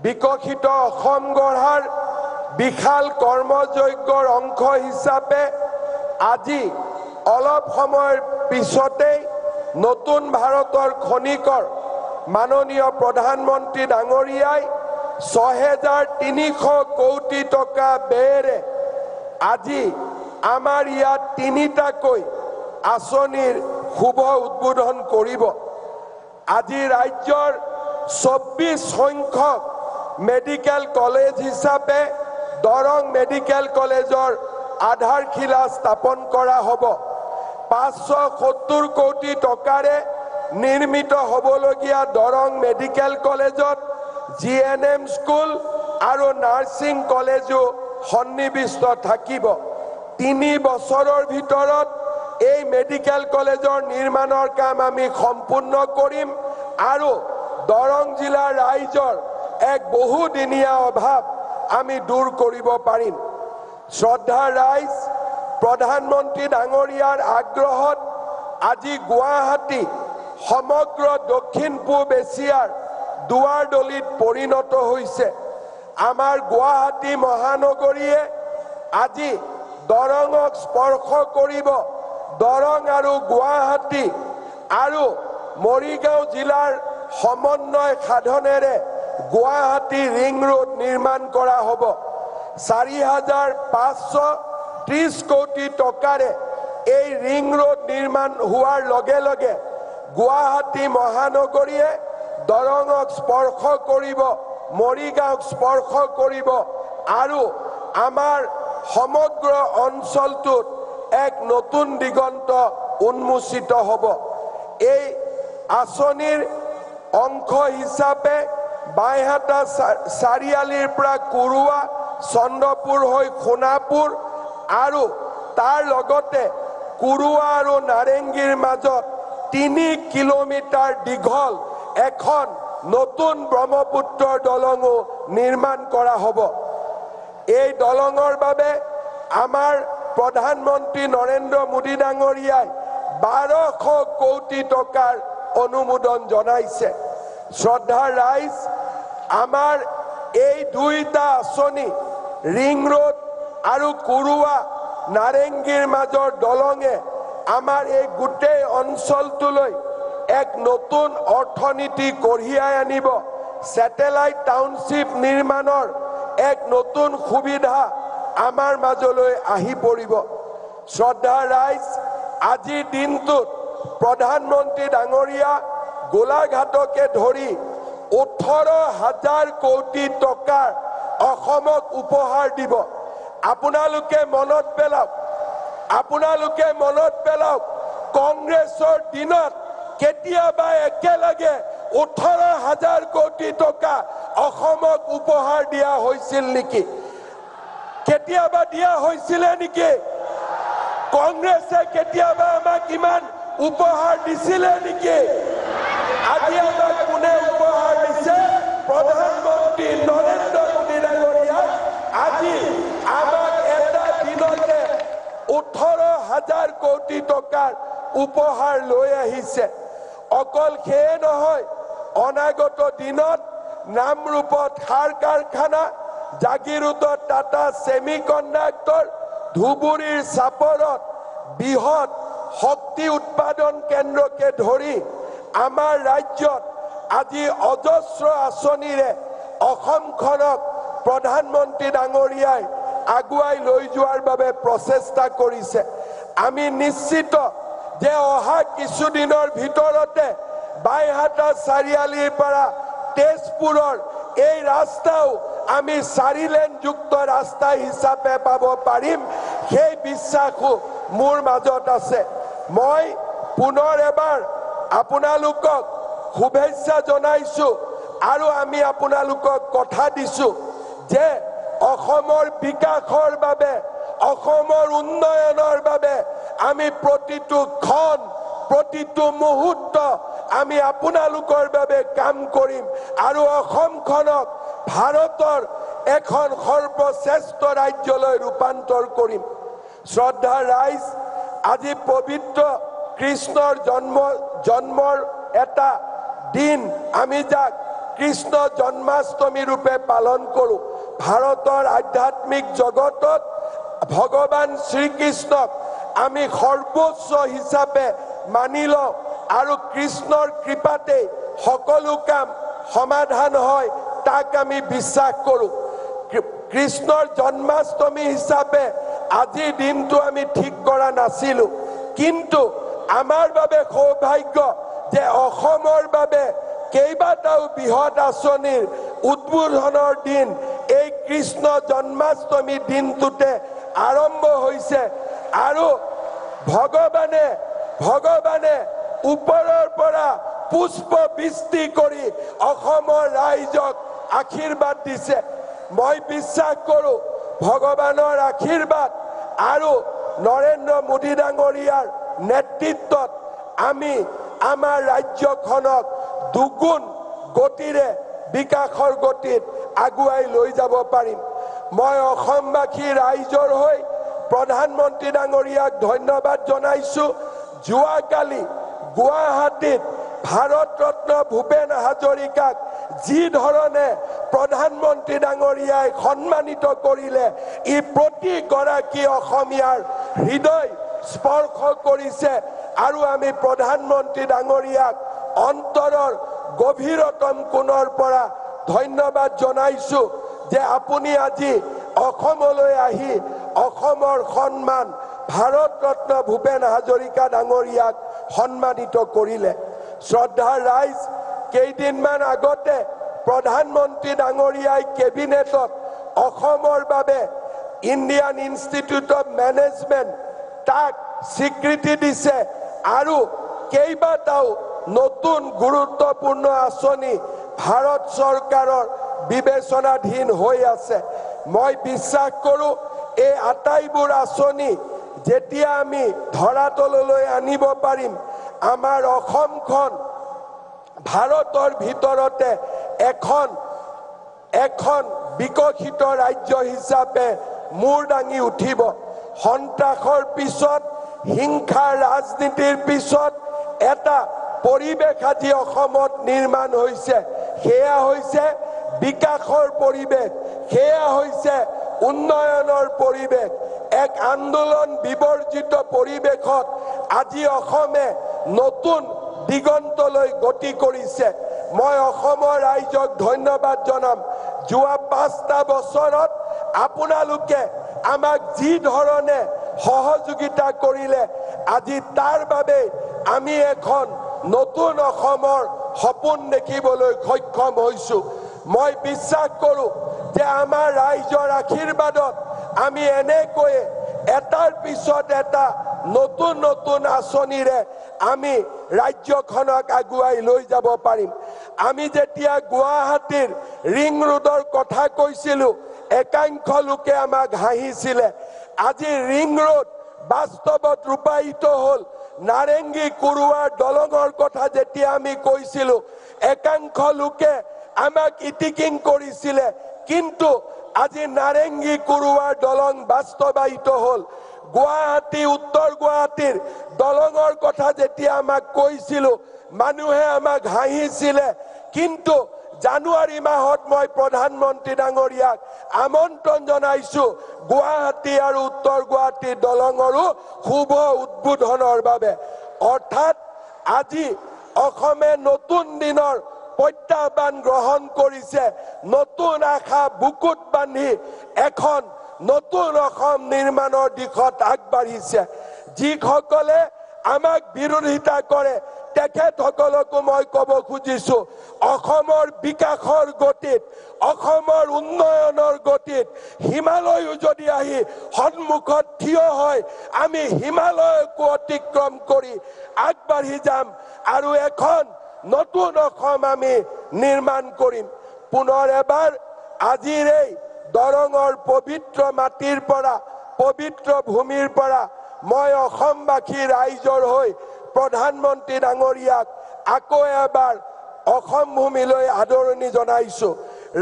বিকশিত অসম গঢ়াৰ বিশাল কৰ্মযজ্ঞৰ অংশ হিচাপে আজি অলপ সময়ৰ পিছতেই নতুন ভাৰতৰ খনিকৰ মাননীয় প্ৰধানমন্ত্ৰী ডাঙৰীয়াই ৬৩০০ কোটি টকা ব্যয়েৰে আজি আমাৰ ইয়াত তিনিটাকৈ আঁচনিৰ শুভ উদ্বোধন কৰিব। আজি ৰাজ্যৰ ২৪ সংখ্যক মেডিকেল কলেজ হিচাপে দৰং মেডিকেল কলেজৰ আধাৰশিলা স্থাপন কৰা হ'ব। ৫৭০ কোটি টকাৰে নিৰ্মিত হ'বলগীয়া দৰং মেডিকেল কলেজত GNM স্কুল আৰু নাৰ্ছিং কলেজো সন্নিবিষ্ট থাকিব। ৩ বছৰৰ ভিতৰত এই মেডিকেল কলেজৰ নিৰ্মাণৰ কাম আমি সম্পূৰ্ণ কৰিম আৰু দৰং জিলাৰ ৰাইজৰ এক বহুদিনীয়া অভাৱ আমি দূৰ কৰিব পাৰিম। শ্ৰদ্ধাৰ ৰাইজ, প্ৰধানমন্ত্ৰী ডাঙৰীয়াৰ আগ্ৰহত আজি গুৱাহাটী সমগ্ৰ দক্ষিণ পূব এছিয়াৰ দুৱাৰদলিত পৰিণত হৈছে। আমাৰ গুৱাহাটী মহানগৰীয়ে আজি দৰঙক স্পৰ্শ কৰিব। দৰং আৰু গুৱাহাটী আৰু মৰিগাঁও জিলাৰ সমন্বয় সাধনেৰে গুৱাহাটী ৰিং ৰোড নিৰ্মাণ কৰা হ'ব। ৪৫৩০ কোটি টকাৰে এই ৰিং ৰোড নিৰ্মাণ হোৱাৰ লগে লগে গুৱাহাটী মহানগৰীয়ে দৰঙক স্পৰ্শ কৰিব, মৰিগাঁওক স্পৰ্শ কৰিব আৰু আমাৰ সমগ্ৰ অঞ্চলটোত এক নতুন দিগন্ত উন্মোচিত হ'ব। এই আঁচনিৰ অংশ হিচাপে বাইহাটা চাৰিআলিৰ পৰা কুৰুৱা, চন্দ্ৰপুৰ হৈ সোণাপুৰ আৰু তাৰ লগতে কুৰুৱা আৰু নাৰেংগীৰ মাজত ৩ কিলোমিটাৰ দীঘল এখন নতুন ব্ৰহ্মপুত্ৰৰ দলঙো নিৰ্মাণ কৰা হ'ব। এই দলঙৰ বাবে আমাৰ প্ৰধানমন্ত্ৰী নৰেন্দ্ৰ মোদী ডাঙৰীয়াই ১২০০ কোটি টকাৰ অনুমোদন জনাইছে। শ্ৰদ্ধাৰ ৰাইজ, আমাৰ এই দুইটা আঁচনি ৰিং ৰোড আৰু কুৰুৱা নাৰেংগীৰ মাজৰ দলঙে আমাৰ এই গোটেই অঞ্চলটোলৈ এক নতুন অৰ্থনীতি কঢ়িয়াই আনিব। স্যাটেলাইট টাউনশ্বিপ নিৰ্মাণৰ এক নতুন সুবিধা আমাৰ মাজলৈ আহি পৰিব। শ্ৰদ্ধাৰ ৰাইজ, আজিৰ দিনটোত প্ৰধানমন্ত্ৰী ডাঙৰীয়া গোলাঘাটকে ধৰি ১৮,০০০ কোটি টকাৰ অসমক উপহাৰ দিব। আপোনালোকে মনত পেলাওক কংগ্ৰেছৰ দিনত কেতিয়াবা একেলগে ১৮,০০০ কোটি টকা অসমক উপহাৰ দিয়া হৈছিল নেকি? কেতিয়াবা দিয়া হৈছিলে নেকি? কংগ্ৰেছে কেতিয়াবা আমাক ইমান উপহাৰ দিছিলে নেকি? আজি আমাক কোনে উপহাৰ দিছে? প্ৰধানমন্ত্ৰী নৰেন্দ্ৰ মোদী ডাঙৰীয়াই আজি আমাক এটা দিনতে ১৮,০০০ কোটি টকাৰ উপহাৰ লৈ আহিছে। অকল সেয়ে নহয়, অনাগত দিনত নামৰূপত সাৰ কাৰখানা, জাগিৰোডত টাটা ছেমি কণ্ডাক্টৰ, ধুবুৰীৰ চাপৰত বৃহৎ শক্তি উৎপাদন কেন্দ্ৰকে ধৰি আমাৰ ৰাজ্যত আজি অজস্ৰ আঁচনিৰে অসমখনক প্ৰধানমন্ত্ৰী ডাঙৰীয়াই আগুৱাই লৈ যোৱাৰ বাবে প্ৰচেষ্টা কৰিছে। আমি নিশ্চিত যে অহা কিছুদিনৰ ভিতৰতে বাইহাটা চাৰিআলিৰ পৰা তেজপুৰৰ এই ৰাস্তাও আমি ৪ লেনযুক্ত ৰাস্তা হিচাপে পাব পাৰিম, সেই বিশ্বাসো মোৰ মাজত আছে। মই পুনৰ এবাৰ আপোনালোকক শুভেচ্ছা জনাইছো আৰু আমি আপোনালোকক কথা দিছো যে অসমৰ বিকাশৰ বাবে, অসমৰ উন্নয়নৰ বাবে আমি প্ৰতিটো ক্ষণ, প্ৰতিটো মুহূৰ্ত আমি আপোনালোকৰ বাবে কাম কৰিম আৰু অসমখনক ভাৰতৰ এখন সৰ্বশ্ৰেষ্ঠ ৰাজ্যলৈ ৰূপান্তৰ কৰিম। শ্ৰদ্ধাৰ ৰাইজ, আজি পবিত্ৰ কৃষ্ণৰ জন্মৰ এটা দিন, আমি যাক কৃষ্ণ জন্মাষ্টমী ৰূপে পালন কৰোঁ ভাৰতৰ আধ্যাত্মিক জগতত ভগৱান শ্ৰীকৃষ্ণক আমি সৰ্বোচ্চ হিচাপে মানি লওঁ আৰু কৃষ্ণৰ কৃপাতে সকলো কাম সমাধান হয় তাক আমি বিশ্বাস কৰোঁ কৃষ্ণৰ জন্মাষ্টমী হিচাপে আজিৰ দিনটো আমি ঠিক কৰা নাছিলোঁ কিন্তু আমাৰ বাবে সৌভাগ্য যে অসমৰ বাবে কেইবাটাও বৃহৎ আঁচনিৰ উদ্বোধনৰ দিন এই কৃষ্ণ জন্মাষ্টমী দিনটোতে আৰম্ভ হৈছে আৰু ভগৱানে ওপৰৰ পৰা পুষ্প বৃষ্টি কৰি অসমৰ ৰাইজক আশীৰ্বাদ দিছে মই বিশ্বাস কৰোঁ ভগৱানৰ আশীৰ্বাদ আৰু নৰেন্দ্ৰ মোদী ডাঙৰীয়াৰ নেতৃত্বত আমি আমাৰ ৰাজ্যখনক দুগুণ গতিৰে বিকাশৰ গতিত আগুৱাই লৈ যাব পাৰিম মই অসমবাসী ৰাইজৰ হৈ প্ৰধানমন্ত্ৰী ডাঙৰীয়াক ধন্যবাদ জনাইছোঁ যোৱাকালি গুৱাহাটীত ভাৰত ৰত্ন ভূপেন হাজৰিকাক যি ধৰণে প্ৰধানমন্ত্ৰী ডাঙৰীয়াই সন্মানিত কৰিলে ই প্ৰতিগৰাকী অসমীয়াৰ হৃদয় স্পৰ্শ কৰিছে আৰু আমি প্ৰধানমন্ত্ৰী ডাঙৰীয়াক অন্তৰৰ গভীৰতম কোণৰ পৰা ধন্যবাদ জনাইছোঁ যে আপুনি আজি অসমলৈ আহি অসমৰ সন্মান ভাৰত ৰত্ন ভূপেন হাজৰিকা ডাঙৰীয়াক সন্মানিত কৰিলে শ্ৰদ্ধাৰ ৰাইজ কেইদিনমান আগতে প্ৰধানমন্ত্ৰী ডাঙৰীয়াই কেবিনেটত অসমৰ বাবে ইণ্ডিয়ান ইনষ্টিটিউট অফ মেনেজমেণ্ট তাক স্বীকৃতি দিছে আৰু কেইবাটাও নতুন গুৰুত্বপূৰ্ণ আঁচনি ভাৰত চৰকাৰৰ বিবেচনাধীন হৈ আছে মই বিশ্বাস কৰোঁ এই আটাইবোৰ আঁচনি যেতিয়া আমি ধৰাতললৈ আনিব পাৰিম আমাৰ অসমখন ভাৰতৰ ভিতৰতে এখন বিকশিত ৰাজ্য হিচাপে মূৰ দাঙি উঠিব সন্ত্ৰাসৰ পিছত হিংসাৰ ৰাজনীতিৰ পিছত এটা পৰিৱেশ আজি অসমত নিৰ্মাণ হৈছে সেয়া হৈছে বিকাশৰ পৰিৱেশ সেয়া হৈছে উন্নয়নৰ পৰিৱেশ এক আন্দোলন বিবৰ্জিত পৰিৱেশত আজি অসমে নতুন দিগন্তলৈ গতি কৰিছে মই অসমৰ ৰাইজক ধন্যবাদ জনাম যোৱা 5টা বছৰত আপোনালোকে আমাক যি ধৰণে সহযোগিতা কৰিলে আজি তাৰ বাবে আমি এখন নতুন অসমৰ সপোন দেখিবলৈ সক্ষম হৈছোঁ মই বিশ্বাস কৰোঁ যে আমাৰ ৰাইজৰ আশীৰ্বাদত আমি এনেকৈ এটাৰ পিছত এটা নতুন নতুন আঁচনিৰে আমি ৰাজ্যখনক আগুৱাই লৈ যাব পাৰিম আমি যেতিয়া গুৱাহাটীৰ ৰিং ৰোডৰ কথা কৈছিলোঁ একাংশ লোকে আমাক হাঁহিছিলে আজি ৰিং ৰোড বাস্তৱত ৰূপায়িত হ'ল নাৰেংগী কুৰুৱাৰ দলঙৰ কথা যেতিয়া আমি কৈছিলোঁ একাংশ লোকে আমাক ইটিকিং কৰিছিলে কিন্তু আজি নাৰেংগী কুৰুৱাৰ দলং বাস্তৱায়িত হ'ল গুৱাহাটী উত্তৰ গুৱাহাটীৰ দলঙৰ কথা যেতিয়া আমাক কৈছিলোঁ মানুহে আমাক হাঁহিছিলে কিন্তু জানুৱাৰী মাহত মই প্ৰধানমন্ত্ৰী ডাঙৰীয়াক আমন্ত্ৰণ জনাইছোঁ গুৱাহাটী আৰু উত্তৰ গুৱাহাটীৰ দলঙৰো শুভ উদ্বোধনৰ বাবে অৰ্থাৎ আজি অসমে নতুন দিনৰ প্ৰত্যাহ্বান গ্ৰহণ কৰিছে নতুন আশা বুকুত বান্ধি এখন নতুন অসম নিৰ্মাণৰ দিশত আগবাঢ়িছে যিসকলে আমাক বিৰোধিতা কৰে তেখেতসকলকো মই ক'ব খুজিছোঁ অসমৰ বিকাশৰ গতিত অসমৰ উন্নয়নৰ গতিত হিমালয়ো যদি আহি সন্মুখত থিয় হয় আমি হিমালয়কো অতিক্ৰম কৰি আগবাঢ়ি যাম আৰু এখন নতুন অসম আমি নিৰ্মাণ কৰিম পুনৰ এবাৰ আজিৰ এই দৰঙৰ পবিত্ৰ মাটিৰ পৰা পবিত্ৰ ভূমিৰ পৰা মই অসমবাসী ৰাইজৰ হৈ প্ৰধানমন্ত্ৰী ডাঙৰীয়াক আকৌ এবাৰ অসম ভূমিলৈ আদৰণি জনাইছোঁ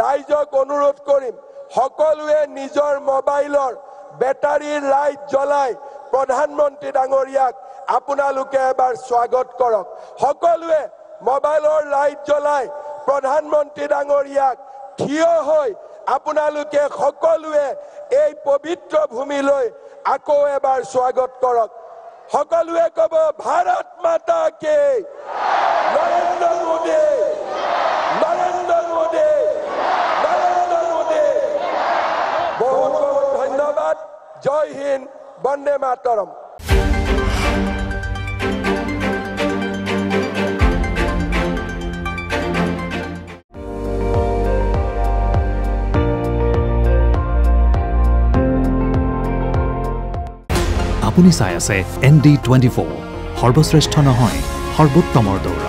ৰাইজক অনুৰোধ কৰিম সকলোৱে নিজৰ মোবাইলৰ বেটাৰীৰ লাইট জ্বলাই প্ৰধানমন্ত্ৰী ডাঙৰীয়াক আপোনালোকে এবাৰ স্বাগত কৰক সকলোৱে মোবাইলৰ লাইট জ্বলাই প্ৰধানমন্ত্ৰী ডাঙৰীয়াক থিয় হৈ আপোনালোকে সকলোৱে এই পবিত্ৰ ভূমিলৈ আকৌ এবাৰ স্বাগত কৰক সকলোৱে ক'ব ভাৰত মাতা কি নৰেন্দ্ৰ মোদী নৰেন্দ্ৰ মোদী নৰেন্দ্ৰ মোদী বহুত বহুত ধন্যবাদ জয় হিন্দ বন্দে মাতৰম আপুনি চাই আছে ND24 সৰ্বশ্ৰেষ্ঠ নহয় সৰ্বোত্তমৰ দৌৰ